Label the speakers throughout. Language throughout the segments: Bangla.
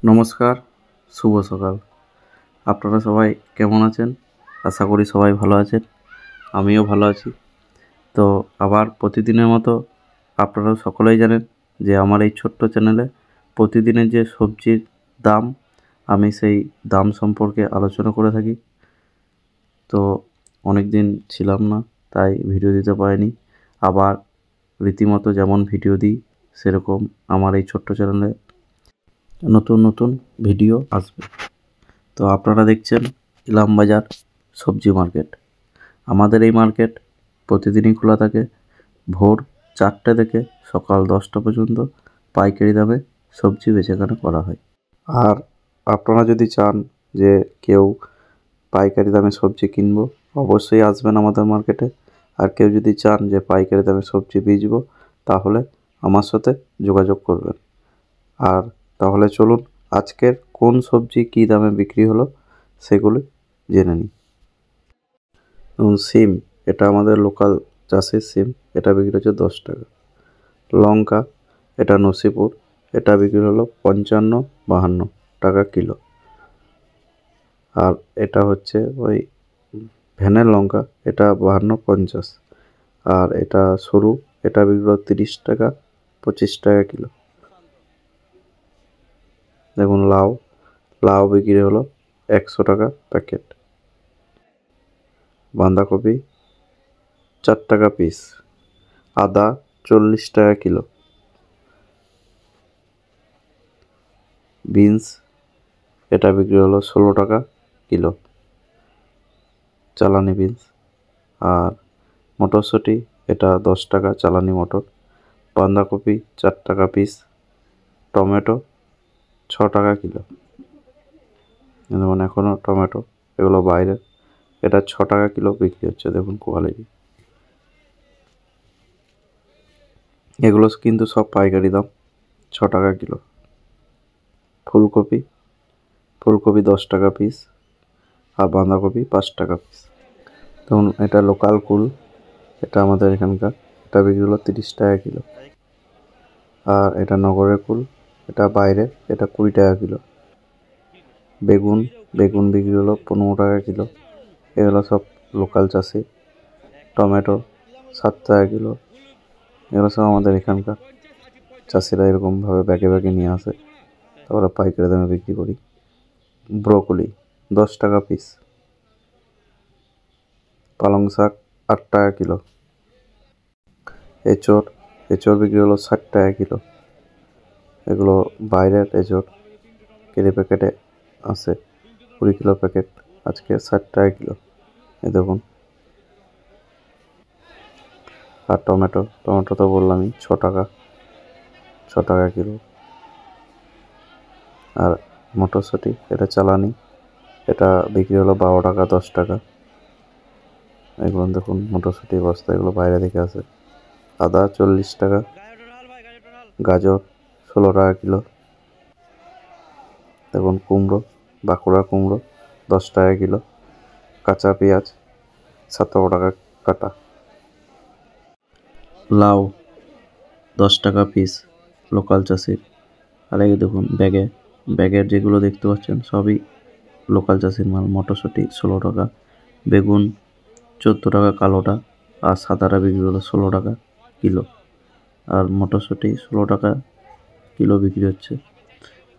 Speaker 1: নমস্কার, শুভ সকাল। আপনারা সবাই কেমন আছেন? আশা করি সবাই ভালো আছেন। আমিও ভালো আছি। তো আবার প্রতিদিনের মতো আপনারা সকলেই জানেন যে আমার এই ছোট্ট চ্যানেলে প্রতিদিনের যে সবজির দাম, আমি সেই দাম সম্পর্কে আলোচনা করে থাকি। তো অনেক দিন ছিলাম না, তাই ভিডিও দিতে পারিনি। আবার রীতিমতো যেমন ভিডিও দিই, সেরকম আমার এই ছোট্ট চ্যানেলে নতুন নতুন ভিডিও আসবে। তো আপনারা দেখছেন ইলামবাজার সবজি মার্কেট। আমাদের এই মার্কেট প্রতিদিনই খোলা থাকে। ভোর 4টে থেকে সকাল 10টা পর্যন্ত পাইকারি দামে সবজি বেচাকেনা করা হয়। আর আপনারা যদি চান যে কেউ পাইকারি দামে সবজি কিনবো, অবশ্যই আসবেন আমাদের মার্কেটে। আর কেউ যদি চান যে পাইকারি দামে সবজি বেচবো, তাহলে আমার সাথে যোগাযোগ করবেন। আর তাহলে চলুন আজকের কোন সবজি কী দামে বিক্রি হলো সেগুলো জেনে নিই। সিম, এটা আমাদের লোকাল চাষের সিম, এটা বিক্রি হচ্ছে 10 টাকা। লঙ্কা, এটা নসিপুর, এটা বিক্রি হলো 55-52 টাকা কিলো। আর এটা হচ্ছে ওই ভ্যানের লঙ্কা, এটা 52-50। আর এটা সরু, এটা বিক্রি হলো 30 টাকা 25 টাকা কিলো। দেখুন লাউ বিক্রি হলো 100 টাকা প্যাকেট। বাঁধাকপি 4 টাকা পিস। আদা 40 টাকা কিলো। বিনস, এটা বিক্রি হলো 16 টাকা কিলো, চালানি বিনস। আর মটরশুঁটি, এটা 10 টাকা চালানি মটর। বাঁধাকপি 4 টাকা পিস। টমেটো 6 টাকা কিলো। যেমন এখনও টমেটো, এগুলো বাইরে, এটা 6 টাকা কিলো বিক্রি হচ্ছে। দেখুন কোয়ালিটি, এগুলো কিন্তু সব পাইকারি দাম, 6 টাকা কিলো। ফুলকপি 10 টাকা পিস। আর বাঁধাকপি 5 টাকা পিস। দেখুন এটা লোকাল কুল, এটা আমাদের এখানকার, এটা বিক্রি হলো 30 টাকা কিলো। আর এটা নগরের কুল, এটা বাইরে, এটা 20 টাকা কিলো। বেগুন বিক্রি হলো 15 টাকা কিলো। এগুলো সব লোকাল চাষি। টমেটো 7 টাকা কিলো। এগুলো সব আমাদের এখানকার চাষিরা এরকমভাবে ব্যাগে নিয়ে আসে, তারপরে পাইকারি দামে বিক্রি করি। ব্রোকলি 10 টাকা পিস। পালং শাক 8 টাকা কিলো। এঁচড় বিক্রি হলো 60 টাকা কিলো। এগুলো বাইরের এঁচড়, কেজি প্যাকেটে আসে 20 কিলো প্যাকেট, আজকে 60 টাকা কিলো। এই দেখুন। আর টমেটো তো বললামই 6 টাকা কিলো। আর মটরশুঁটি, এটা চালানি, এটা বিক্রি হলো 12 টাকা 10 টাকা। এগুলো দেখুন মটরশুঁটি বস্তা, এগুলো বাইরে থেকে আসে। আদা 40 টাকা। গাজর 16 টাকা কিলো। দেখুন কুমড়ো, বাঁকুড়া কুমড়ো 10 টাকা কিলো। কাঁচা পেঁয়াজ 17 টাকা কাটা। লাউ 10 টাকা পিস, লোকাল চাষির। আর এই দেখুন ব্যাগের যেগুলো দেখতে পাচ্ছেন সবই লোকাল চাষির মাল। মটরশুঁটি 16 টাকা। বেগুন 14 টাকা কালোটা। আর সাদাটা বিক্রি হলো 16 টাকা কিলো। আর মটরশুঁটি 16 টাকা কিলো বিক্রি হচ্ছে।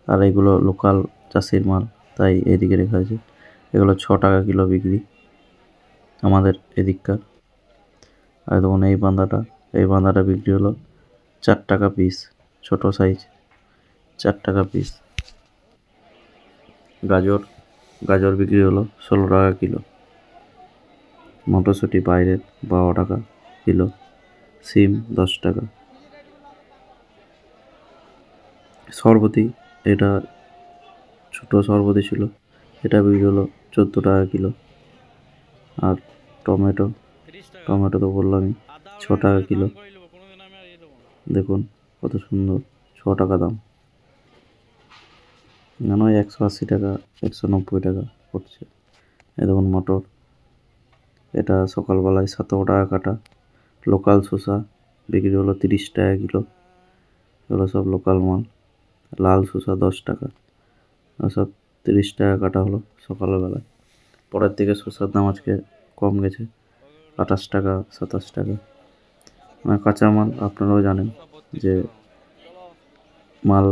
Speaker 1: আর এগুলো লোকাল চাষির মাল, তাই এদিকে রেখা আছে। এগুলো 6 টাকা কিলো বিক্রি আমাদের এদিককার। আর দেখুন এই বাঁধাটা বিক্রি হলো 4 টাকা পিস, ছোটো সাইজ, 4 টাকা পিস। গাজর বিক্রি হলো 16 টাকা কিলো। মটরশুঁটি বাইরের 12 টাকা কিলো। সিম 10 টাকা। সরবতি, এটা ছোটো সরবতি ছিল, এটা বিক্রি হলো 14 টাকা কিলো। আর টমেটো তো বললামই 6 টাকা কিলো। দেখুন কত সুন্দর, 6 টাকা দাম। নয় 180 টাকা 190 টাকা পড়ছে। এই দেখুন মটর, এটা সকালবেলায় 17 টাকা কাটা। লোকাল শসা বিক্রি হলো 30 টাকা কিলো। এগুলো সব লোকাল মাল। লাল শসা 10 টাকা। সব 30 টাকা কাটা হলো সকালবেলায়। পরের দিকে শসার দাম আজকে কম গেছে, 28 টাকা 27 টাকা। মানে কাঁচামাল আপনারাও জানেন যে মাল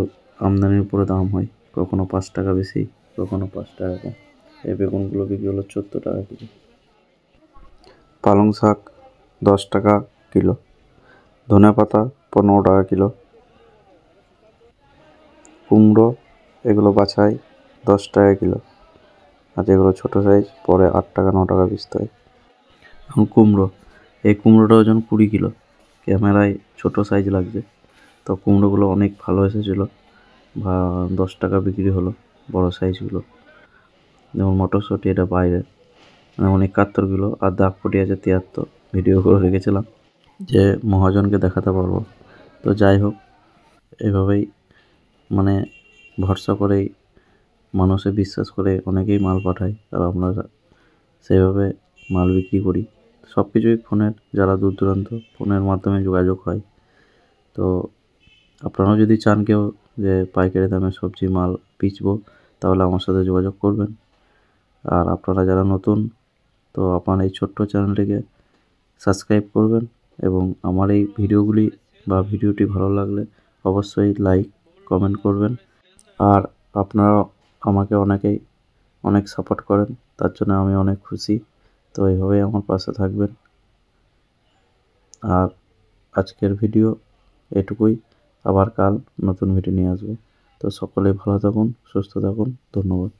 Speaker 1: আমদানির উপরে দাম হয়, কখনো 5 টাকা বেশি, কখনো 5 টাকা কম। এই বেগুনগুলো বিক্রি হলো 14 টাকা কিলো। পালং শাক 10 টাকা কিলো, ধনে পাতা 15 টাকা কিলো, কুমড়ো এগুলো বাছাই 10 টাকা কিলো, আর যেগুলো ছোটো সাইজ পরে 8 টাকা 9 টাকা পিসতে হয়। এখন এই কুমড়োটা ওজন 20 কিলো। ক্যামেরায় ছোটো সাইজ লাগছে, তো কুমড়োগুলো অনেক ভালো এসেছিলো বা 10 টাকা বিক্রি হলো বড় সাইজগুলো। যেমন মটরশুঁটি এটা বাইরে যেমন 71 কিলো, আর দাগ ফুটি আছে 73। ভিডিও করে রেখেছিলাম যে মহাজনকে দেখাতে পারবো। তো যাই হোক, এভাবেই মানে ভরসা করেই মানুষে বিশ্বাস করে অনেকেই মাল পাঠায়, আর আমরা সেইভাবে মাল বিক্রি করি। সব কিছুই ফোনের, যারা দূর দূরান্ত ফোনের মাধ্যমে যোগাযোগ হয়। তো আপনারাও যদি চান কেউ যে পাইকারি দামে সবজি মাল বেচবো, তাহলে আমার সাথে যোগাযোগ করবেন। আর আপনারা যারা নতুন, তো আপনার এই ছোট্ট চ্যানেলটিকে সাবস্ক্রাইব করবেন, এবং আমার এই ভিডিওগুলি বা ভিডিওটি ভালো লাগলে অবশ্যই লাইক কমেন্ট করবেন। আর আপনারা আমাকে অনেক সাপোর্ট করেন, তার জন্য আমি অনেক খুশি। তো এইভাবেই আমার পাশে থাকবেন। আর আজকের ভিডিও এটুকুই, আবার কাল নতুন ভিডিও নিয়ে আসবো। তো সকলেই ভালো থাকুন, সুস্থ থাকুন, ধন্যবাদ।